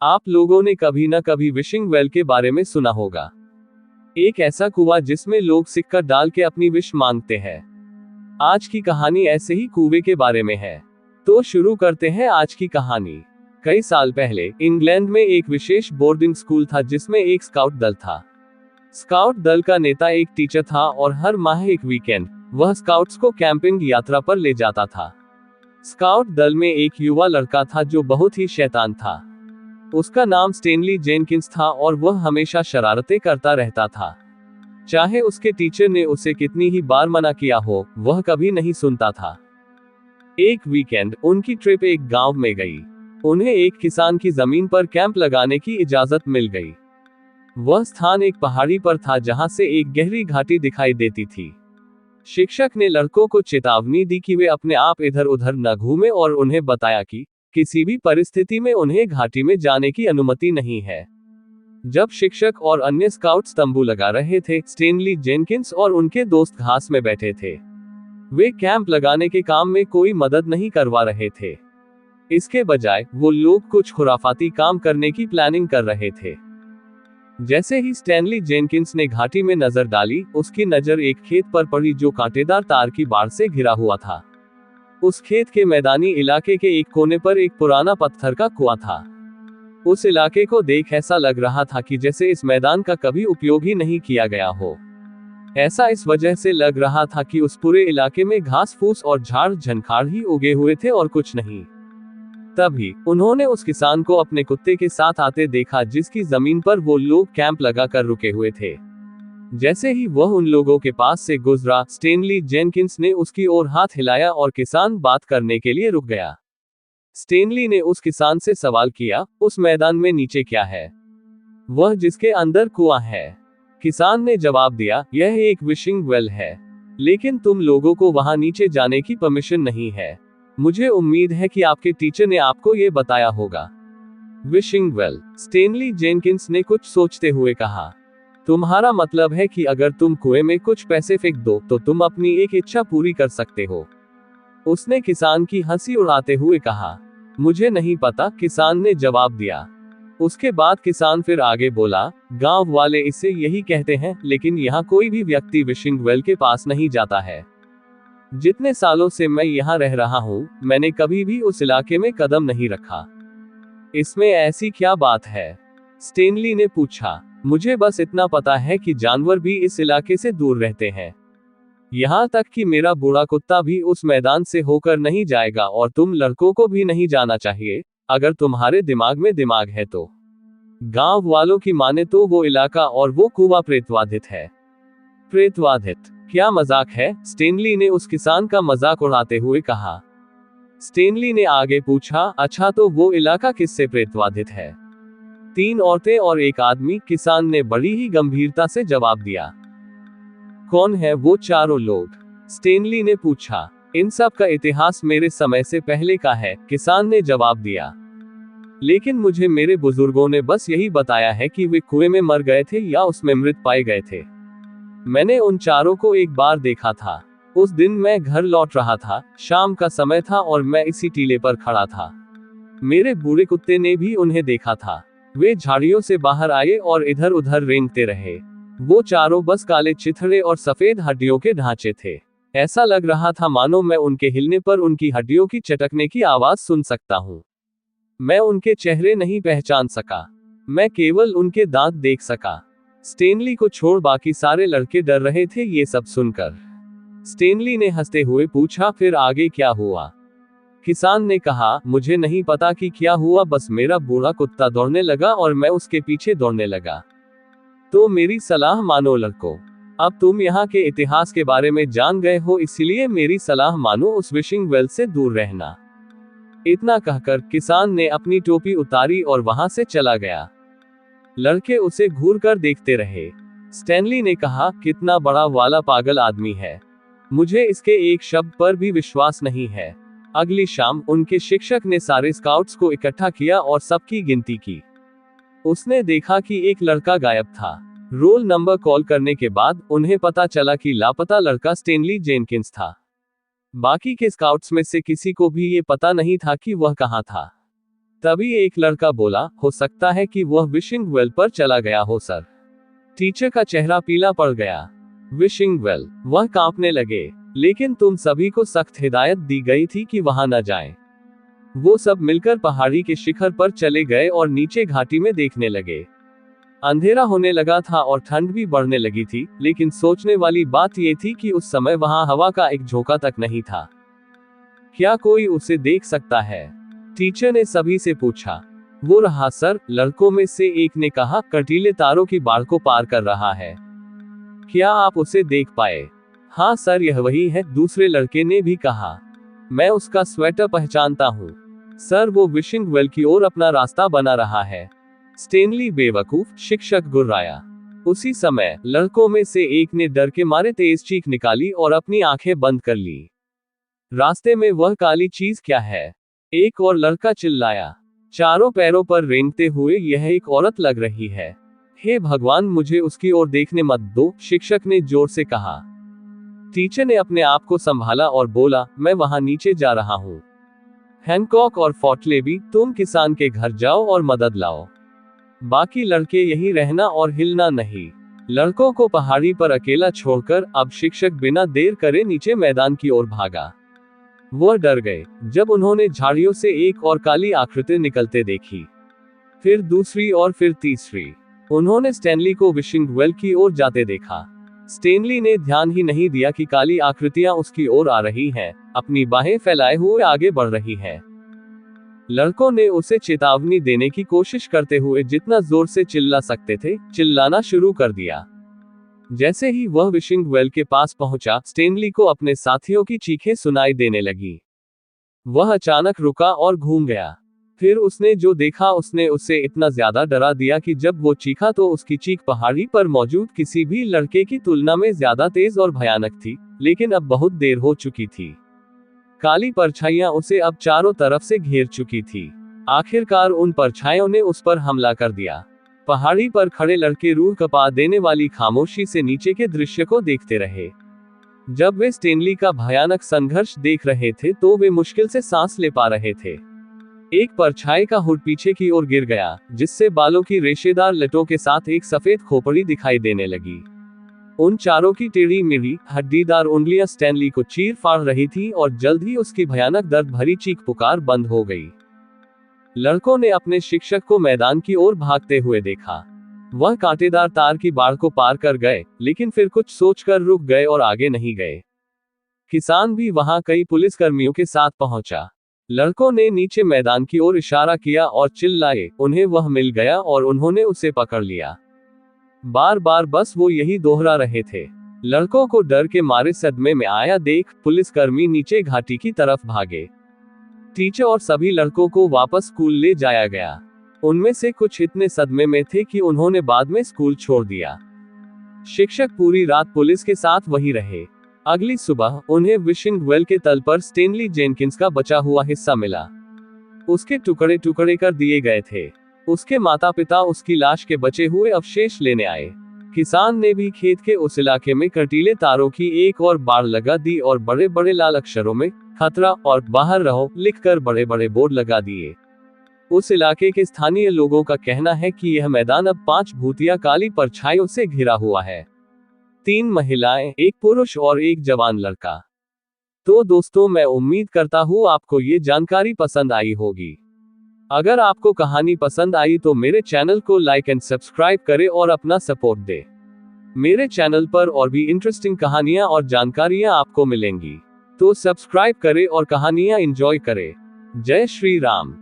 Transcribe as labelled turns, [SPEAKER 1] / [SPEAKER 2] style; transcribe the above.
[SPEAKER 1] आप लोगों ने कभी न कभी विशिंग वेल के बारे में सुना होगा। एक ऐसा कुआं जिसमें लोग सिक्का डाल के अपनी विश मांगते हैं। आज की कहानी ऐसे ही कुएं के बारे में है। तो शुरू करते हैं आज की कहानी। कई साल पहले इंग्लैंड में एक विशेष बोर्डिंग स्कूल था जिसमें एक स्काउट दल था। स्काउट दल का नेता एक टीचर था और हर माह एक वीकेंड वह स्काउट्स को कैंपिंग यात्रा पर ले जाता था। स्काउट दल में एक युवा लड़का था जो बहुत ही शैतान था। उसका नाम स्टेनली जेनकिंस था और वह हमेशा शरारतें करता रहता था। चाहे उसके टीचर ने उसे कितनी ही बार मना किया हो, वह कभी नहीं सुनता था। एक वीकेंड उनकी ट्रिप एक गांव में गई। उन्हें एक किसान की जमीन पर कैंप लगाने की इजाजत मिल गई। वह स्थान एक पहाड़ी पर था जहां से एक गहरी घाटी दिखाई देती थी। शिक्षक ने लड़कों को चेतावनी दी कि वे अपने आप इधर उधर न घूमें और उन्हें बताया कि किसी भी परिस्थिति में उन्हें घाटी में जाने की अनुमति नहीं है। जब शिक्षक और अन्य स्काउट्स तंबू लगा रहे थे, स्टेनली जेनकिंस और उनके दोस्त घास में बैठे थे। वे कैंप लगाने के काम में कोई मदद नहीं करवा रहे थे। इसके बजाय वो लोग कुछ खुराफाती काम करने की प्लानिंग कर रहे थे। जैसे ही स्टेनली जेनकिंस ने घाटी में नजर डाली, उसकी नजर एक खेत पर पड़ी जो कांटेदार तार की बाड़ से घिरा हुआ था। उस खेत के मैदानी इलाके के एक कोने पर एक पुराना पत्थर का कुआं था। उस इलाके को देख ऐसा लग रहा था कि जैसे इस मैदान का कभी उपयोग ही नहीं किया गया हो। ऐसा इस वजह से लग रहा था कि उस पूरे इलाके में घास फूस और झाड़ झंखाड़ ही उगे हुए थे और कुछ नहीं। तभी उन्होंने उस किसान को अपने कुत्ते के साथ आते देखा जिसकी जमीन पर वो लोग कैंप लगाकर रुके हुए थे। जैसे ही वह उन लोगों के पास से गुजरा, स्टेनली जेनकिंस ने उसकी ओर हाथ हिलाया और किसान बात करने के लिए रुक गया। स्टेनली ने उस किसान से सवाल किया, उस मैदान में नीचे क्या है? वह जिसके अंदर कुआं है। किसान ने जवाब दिया, यह एक विशिंग वेल है, लेकिन तुम लोगों को वहां नीचे जाने की परमिशन नहीं है। मुझे उम्मीद है कि आपके टीचर ने आपको यह बताया होगा। विशिंग वेल, स्टेनली जेनकिंस ने कुछ सोचते हुए कहा। तुम्हारा मतलब है कि अगर तुम कुएं में कुछ पैसे फेंक दो तो तुम अपनी एक इच्छा पूरी कर सकते हो? उसने किसान की हंसी उड़ाते हुए कहा। मुझे नहीं पता, किसान ने जवाब दिया। उसके बाद किसान फिर आगे बोला, गांव वाले इसे यही कहते हैं, लेकिन यहाँ कोई भी व्यक्ति विशिंग वेल के पास नहीं जाता है। जितने सालों से मैं यहाँ रह रहा हूँ, मैंने कभी भी उस इलाके में कदम नहीं रखा। इसमें ऐसी क्या बात है? स्टेनली ने पूछा। मुझे बस इतना पता है कि जानवर भी इस इलाके से दूर रहते हैं। यहाँ तक कि मेरा बूढ़ा कुत्ता भी उस मैदान से होकर नहीं जाएगा और तुम लड़कों को भी नहीं जाना चाहिए, अगर तुम्हारे दिमाग में दिमाग है तो। गांव वालों की माने तो वो इलाका और वो कुआं प्रेतवाधित है। प्रेतवाधित? क्या मजाक है? स्टेनली ने उस किसान का मजाक उड़ाते हुए कहा। स्टेनली ने आगे पूछा, अच्छा तो वो इलाका किससे प्रेतवाधित है? 3 औरतें और एक आदमी, किसान ने बड़ी ही गंभीरता से जवाब दिया। कौन है वो चारों लोग? स्टेनली ने पूछा। इन सब का इतिहास मेरे समय से पहले का है, किसान ने जवाब दिया। लेकिन मुझे मेरे बुजुर्गों ने बस यही बताया है कि वे कुएं में मर गए थे या उसमें मृत पाए गए थे। मैंने उन चारों को एक बार देखा था। उस दिन मैं घर लौट रहा था, शाम का समय था और मैं इसी टीले पर खड़ा था। मेरे बूढ़े कुत्ते ने भी उन्हें देखा था। वे झाड़ियों से बाहर आए और इधर उधर रेंगते रहे। वो चारों बस काले चिथड़े और सफेद हड्डियों के ढांचे थे। ऐसा लग रहा था मानो मैं उनके हिलने पर उनकी हड्डियों की चटकने की आवाज सुन सकता हूँ। मैं उनके चेहरे नहीं पहचान सका, मैं केवल उनके दांत देख सका। स्टेनली को छोड़ बाकी सारे लड़के डर रहे थे ये सब सुनकर। स्टेनली ने हंसते हुए पूछा, फिर आगे क्या हुआ? किसान ने कहा, मुझे नहीं पता कि क्या हुआ, बस मेरा बूढ़ा कुत्ता दौड़ने लगा और मैं उसके पीछे दौड़ने लगा। तो मेरी सलाह मानो लड़कों, अब तुम यहाँ के इतिहास के बारे में जान गए हो, इसलिए मेरी सलाह मानो, उस विशिंग वेल से दूर रहना। इतना कहकर किसान ने अपनी टोपी उतारी और वहां से चला गया। लड़के उसे घूर कर देखते रहे। स्टेनली ने कहा, कितना बड़ा वाला पागल आदमी है, मुझे इसके एक शब्द पर भी विश्वास नहीं है। अगली शाम उनके शिक्षक ने सारे स्काउट्स को इकट्ठा किया और सबकी गिनती की। उसने देखा कि एक लड़का गायब था। रोल नंबर कॉल करने के बाद उन्हें पता चला कि लापता लड़का स्टेनली जेनकिंस था। बाकी के स्काउट्स में से किसी को भी ये पता नहीं था कि वह कहाँ था। तभी एक लड़का बोला, हो सकता है कि वह विशिंग वेल पर चला गया हो सर। टीचर का चेहरा पीला पड़ गया। विशिंग वेल, वह कांपने लगे। लेकिन तुम सभी को सख्त हिदायत दी गई थी कि वहां न जाएं। वो सब मिलकर पहाड़ी के शिखर पर चले गए और नीचे घाटी में देखने लगे। अंधेरा होने लगा था और ठंड भी बढ़ने लगी थी, लेकिन सोचने वाली बात यह थी कि उस समय वहां हवा का एक झोंका तक नहीं था। क्या कोई उसे देख सकता है? टीचर ने सभी से पूछा। वो रहा सर, लड़कों में से एक ने कहा, कटीले तारों की बाढ़ को पार कर रहा है। क्या आप उसे देख पाए? हाँ सर, यह वही है, दूसरे लड़के ने भी कहा। मैं उसका स्वेटर पहचानता हूँ सर, वो विशिंग वेल की ओर अपना रास्ता बना रहा है। स्टेनली बेवकूफ, शिक्षक गुर्राया। उसी समय लड़कों में से एक ने डर के मारे तेज चीख निकाली और अपनी आंखें बंद कर ली। रास्ते में वह काली चीज क्या है? एक और लड़का चिल्लाया। चारों पैरों पर रेंगते हुए, यह एक औरत लग रही है। हे भगवान, मुझे उसकी ओर देखने मत दो, शिक्षक ने जोर से कहा। टीचर ने अपने आप को संभाला और बोला, मैं वहां नीचे जा रहा हूं। हैनकॉक और फॉटलेबी, तुम किसान के घर जाओ और मदद लाओ। बाकी लड़के यहीं रहना और हिलना नहीं। लड़कों को पहाड़ी पर अकेला छोड़कर अब शिक्षक बिना देर करे नीचे मैदान की ओर भागा। वह डर गए जब उन्होंने झाड़ियों से एक और काली आकृति निकलते देखी, फिर दूसरी और फिर तीसरी। उन्होंने स्टैनली को विशिंग वेल की ओर जाते देखा। स्टेनली ने ध्यान ही नहीं दिया कि काली आकृतियां उसकी ओर आ रही हैं, अपनी बाहें फैलाए हुए आगे बढ़ रही हैं। लड़कों ने उसे चेतावनी देने की कोशिश करते हुए जितना जोर से चिल्ला सकते थे, चिल्लाना शुरू कर दिया। जैसे ही वह विशिंग वेल के पास पहुंचा, स्टेनली को अपने साथियों की चीखें सुनाई देने लगी। वह अचानक रुका और घूम गया। फिर उसने जो देखा उसने उसे इतना ज्यादा डरा दिया कि जब वो चीखा तो उसकी चीख पहाड़ी पर मौजूद किसी भी लड़के की तुलना में ज्यादा तेज और भयानक थी, लेकिन अब बहुत देर हो चुकी थी। काली परछाइयां उसे अब चारों तरफ से घेर चुकी थी। आखिरकार उन परछाइयों ने उस पर हमला कर दिया। पहाड़ी पर खड़े लड़के रूह कपा देने वाली खामोशी से नीचे के दृश्य को देखते रहे। जब वे स्टेनली का भयानक संघर्ष देख रहे थे तो वे मुश्किल से सांस ले पा रहे थे। एक परछाई का हुड पीछे की ओर गिर गया, जिससे बालों की रेशेदार लटों के साथ एक सफेद खोपड़ी दिखाई देने लगी। उन चारों की टेढ़ी मेढ़ी हड्डीदार उंगलियां स्टैनली को चीर फाड़ रही थी और जल्द ही उसकी भयानक दर्द भरी चीख पुकार बंद हो गई। लड़कों ने अपने शिक्षक को मैदान की ओर भागते हुए देखा। वह कांटेदार तार की बाढ़ को पार कर गए, लेकिन फिर कुछ सोचकर रुक गए और आगे नहीं गए। किसान भी वहां कई पुलिसकर्मियों के साथ पहुंचा। लड़कों ने नीचे मैदान की ओर इशारा किया और चिल्लाए, उन्हें वह मिल गया और उन्होंने उसे पकड़ लिया। बार बार बस वो यही दोहरा रहे थे। लड़कों को डर के मारे सदमे में आया देख पुलिसकर्मी नीचे घाटी की तरफ भागे। टीचर और सभी लड़कों को वापस स्कूल ले जाया गया। उनमें से कुछ इतने सदमे में थे कि उन्होंने बाद में स्कूल छोड़ दिया। शिक्षक पूरी रात पुलिस के साथ वहीं रहे। अगली सुबह उन्हें विशिंग वेल के तल पर स्टेनली जेनकिंस का बचा हुआ हिस्सा मिला। उसके टुकड़े टुकड़े कर दिए गए थे। उसके माता पिता उसकी लाश के बचे हुए अवशेष लेने आए। किसान ने भी खेत के उस इलाके में कटीले तारों की एक और बाड़ लगा दी और बड़े बड़े लाल अक्षरों में खतरा और बाहर रहो लिखकर बड़े बड़े बोर्ड लगा दिए। उस इलाके के स्थानीय लोगों का कहना है कि यह मैदान अब 5 भूतिया काली परछाइयों से घिरा हुआ है। 3 महिलाएं, 1 पुरुष और 1 जवान लड़का। तो दोस्तों, मैं उम्मीद करता हूँ आपको ये जानकारी पसंद आई होगी। अगर आपको कहानी पसंद आई तो मेरे चैनल को लाइक एंड सब्सक्राइब करें और अपना सपोर्ट दें। मेरे चैनल पर और भी इंटरेस्टिंग कहानियां और जानकारियां आपको मिलेंगी, तो सब्सक्राइब करें और कहानियां एंजॉय करें। जय श्री राम।